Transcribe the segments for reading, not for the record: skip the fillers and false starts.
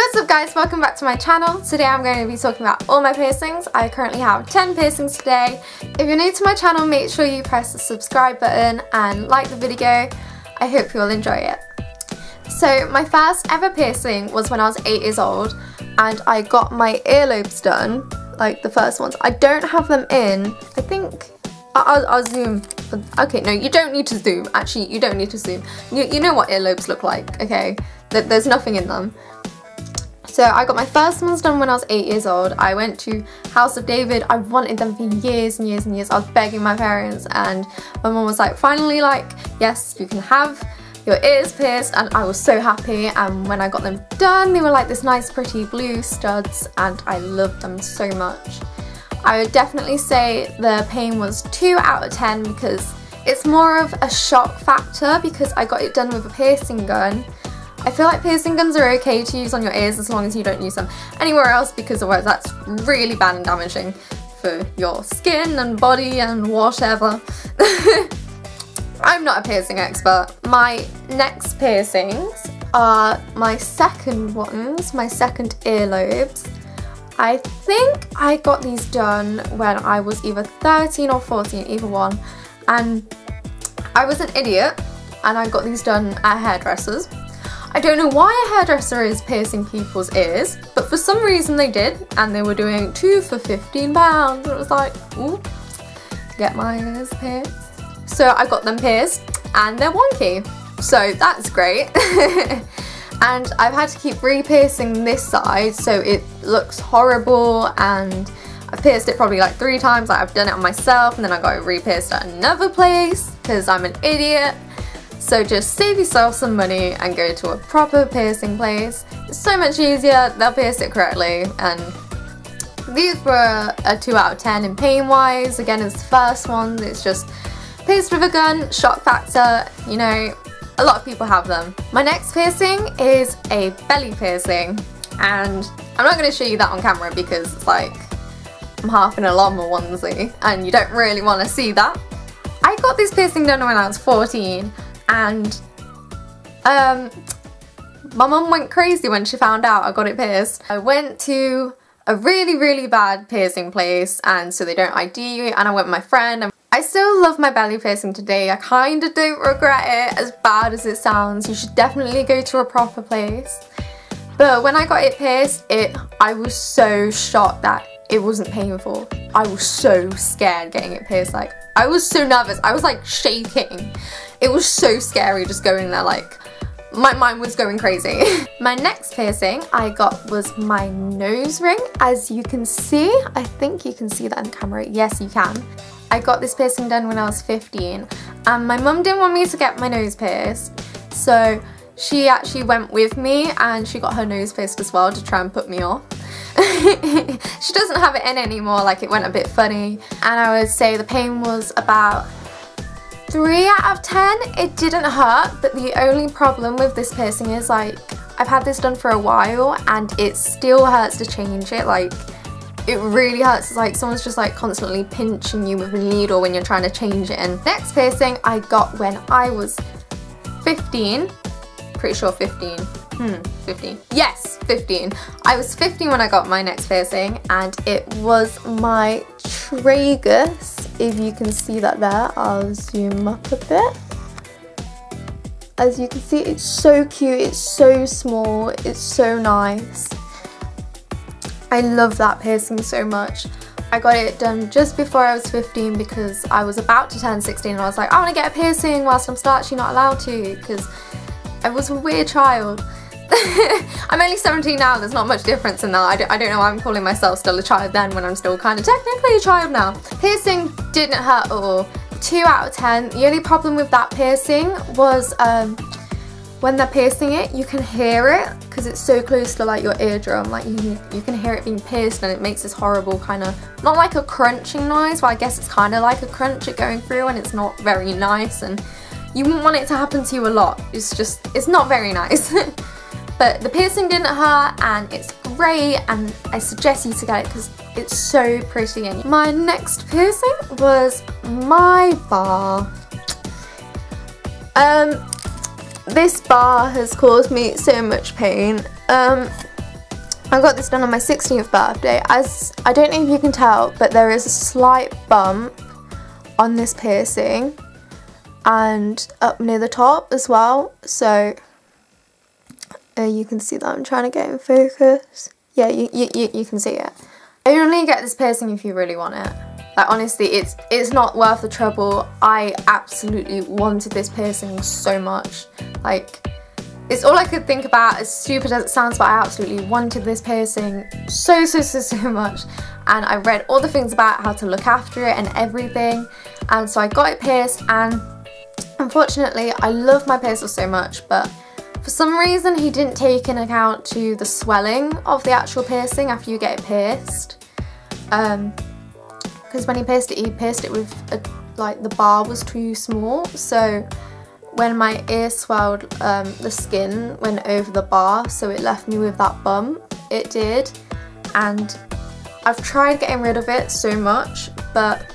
What's up guys, welcome back to my channel. Today I'm going to be talking about all my piercings. I currently have 10 piercings today. If you're new to my channel, make sure you press the subscribe button and like the video. I hope you will enjoy it. So my first ever piercing was when I was 8 years old and I got my earlobes done, like the first ones. I don't have them in, I think, I'll zoom. Okay, no, you don't need to zoom. Actually, you don't need to zoom. You know what earlobes look like, okay? There's nothing in them. So I got my first ones done when I was 8 years old. I went to House of David. I wanted them for years and years and years. I was begging my parents and my mum was like, finally, like, yes, you can have your ears pierced, and I was so happy. And when I got them done, they were like this nice pretty blue studs and I loved them so much. I would definitely say the pain was 2 out of 10 because it's more of a shock factor because I got it done with a piercing gun. I feel like piercing guns are okay to use on your ears as long as you don't use them anywhere else, because otherwise that's really bad and damaging for your skin and body and whatever. I'm not a piercing expert. My next piercings are my second ones, my second earlobes. I think I got these done when I was either 13 or 14, either one, and I was an idiot and I got these done at hairdressers. I don't know why a hairdresser is piercing people's ears, but for some reason they did, and they were doing 2 for £15, and it was like, ooh, get my ears pierced. So I got them pierced, and they're wonky, so that's great. And I've had to keep re-piercing this side, so it looks horrible, and I've pierced it probably like 3 times. Like, I've done it on myself, and then I got it re-pierced at another place, because I'm an idiot. So just save yourself some money and go to a proper piercing place. It's so much easier, they'll pierce it correctly. And these were a 2 out of 10 in pain wise. Again, it's the first one, it's just pierced with a gun, shock factor, you know, a lot of people have them. My next piercing is a belly piercing, and I'm not going to show you that on camera because it's like I'm half in a llama onesie and you don't really want to see that. I got this piercing done when I was 14. And my mum went crazy when she found out I got it pierced. I went to a really bad piercing place, and so they don't ID you, and I went with my friend. And I still love my belly piercing today. I kind of don't regret it, as bad as it sounds. You should definitely go to a proper place. But when I got it pierced, I was so shocked that it wasn't painful. I was so scared getting it pierced. Like, I was so nervous. I was like shaking. It was so scary just going there, like, my mind was going crazy. My next piercing I got was my nose ring. As you can see, I think you can see that in the camera. Yes, you can. I got this piercing done when I was 15, and my mum didn't want me to get my nose pierced, so she actually went with me and she got her nose pierced as well to try and put me off. She doesn't have it in anymore, like it went a bit funny, and I would say the pain was about 3 out of 10. It didn't hurt, but the only problem with this piercing is, like, I've had this done for a while and it still hurts to change it. Like, it really hurts. It's like someone's just like constantly pinching you with a needle when you're trying to change it. And next piercing I got when I was 15. Pretty sure 15. 15. Yes, 15. I was 15 when I got my next piercing, and it was my tragus. If you can see that there, I'll zoom up a bit. As you can see, it's so cute, it's so small, it's so nice. I love that piercing so much. I got it done just before I was 15 because I was about to turn 16 and I was like, I want to get a piercing whilst I'm still actually not allowed to, because I was a weird child. I'm only 17 now, there's not much difference in that. I don't know why I'm calling myself still a child then when I'm still kind of technically a child now. Piercing didn't hurt at all. 2 out of 10. The only problem with that piercing was when they're piercing it, you can hear it because it's so close to like your eardrum. Like you can hear it being pierced, and it makes this horrible kind of, not like a crunching noise, but I guess it's kind of like a crunch it going through, and it's not very nice, and you wouldn't want it to happen to you a lot. It's not very nice. But the piercing didn't hurt and it's great, and I suggest you to get it because it's so pretty. And my next piercing was my bar. This bar has caused me so much pain. I got this done on my 16th birthday. As I don't know if you can tell, but there is a slight bump on this piercing and up near the top as well. So you can see that I'm trying to get in focus. Yeah, you can see it. You only get this piercing if you really want it. Like, honestly, it's not worth the trouble. I absolutely wanted this piercing so much. Like, it's all I could think about, as stupid as it sounds, but I absolutely wanted this piercing so much. And I read all the things about how to look after it and everything. And so I got it pierced, and unfortunately, I love my piercer so much, but for some reason he didn't take in account to the swelling of the actual piercing after you get it pierced. Because when he pierced it with like the bar was too small, so when my ear swelled, the skin went over the bar, so it left me with that bump. It did, and I've tried getting rid of it so much, but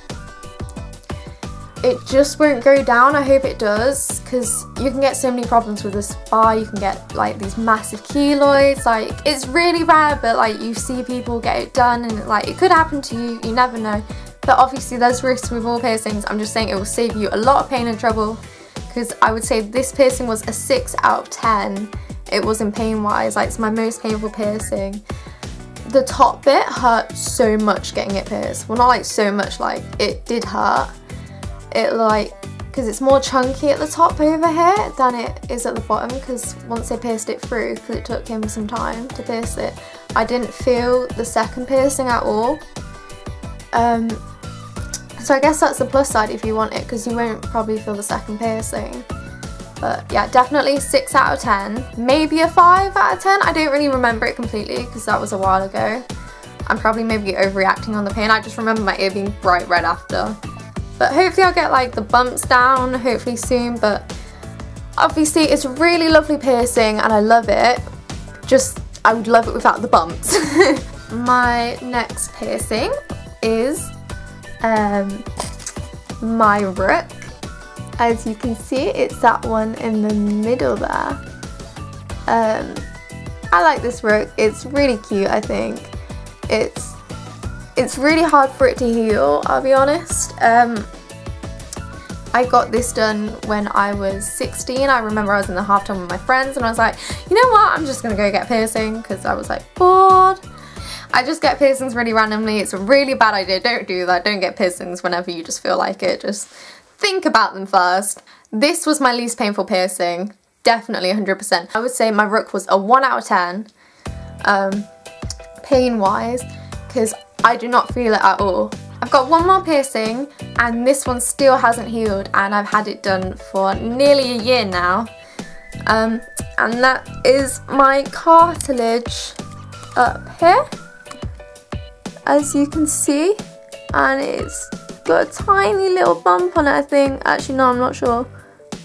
it just won't go down. I hope it does, because you can get so many problems with this bar. You can get like these massive keloids. Like, it's really rare, but like you see people get it done, and like it could happen to you. You never know. But obviously there's risks with all piercings. I'm just saying it will save you a lot of pain and trouble, because I would say this piercing was a 6 out of 10. It was in pain wise. Like, it's my most painful piercing. The top bit hurt so much getting it pierced. Well, not like so much, like it did hurt. It like, because it's more chunky at the top over here than it is at the bottom, because once they pierced it through, because it took him some time to pierce it, I didn't feel the second piercing at all. So I guess that's the plus side if you want it, because you won't probably feel the second piercing. But yeah, definitely 6 out of 10, maybe a 5 out of 10. I don't really remember it completely because that was a while ago. I'm probably maybe overreacting on the pain. I just remember my ear being bright red after. But hopefully I'll get like the bumps down hopefully soon. But obviously it's a really lovely piercing and I love it. Just, I would love it without the bumps. My next piercing is my rook. As you can see, it's that one in the middle there. I like this rook. It's really cute, I think. It's really hard for it to heal, I'll be honest. I got this done when I was 16. I remember I was in the half-time with my friends and I was like, you know what, I'm just gonna go get a piercing because I was like bored. I just get piercings really randomly. It's a really bad idea. Don't do that. Don't get piercings whenever you just feel like it. Just think about them first. This was my least painful piercing. Definitely 100%. I would say my rook was a 1 out of 10 pain-wise, because I do not feel it at all. I've got one more piercing and this one still hasn't healed, and I've had it done for nearly a year now. And that is my cartilage up here, as you can see, and it's got a tiny little bump on it, I think. Actually, no, I'm not sure.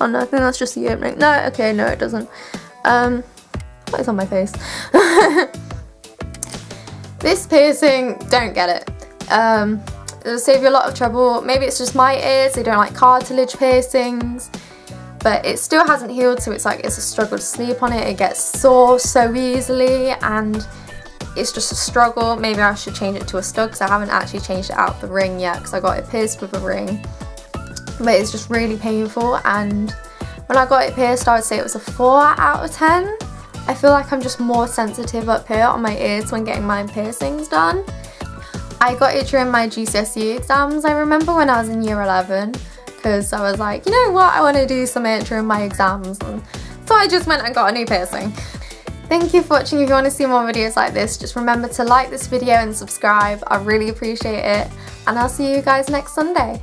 Oh no, I think that's just the opening. No, okay, no, it doesn't. What is on my face? This piercing, don't get it. It'll save you a lot of trouble. Maybe it's just my ears, they don't like cartilage piercings, but it still hasn't healed, so it's like it's a struggle to sleep on it. It gets sore so easily and it's just a struggle. Maybe I should change it to a stud, because I haven't actually changed it out the ring yet, because I got it pierced with a ring. But it's just really painful, and when I got it pierced I would say it was a 4 out of 10. I feel like I'm just more sensitive up here on my ears when getting my piercings done. I got it during my GCSE exams, I remember, when I was in year 11, because I was like, you know what, I want to do something during my exams, and so I just went and got a new piercing. Thank you for watching. If you want to see more videos like this, just remember to like this video and subscribe. I really appreciate it, and I'll see you guys next Sunday.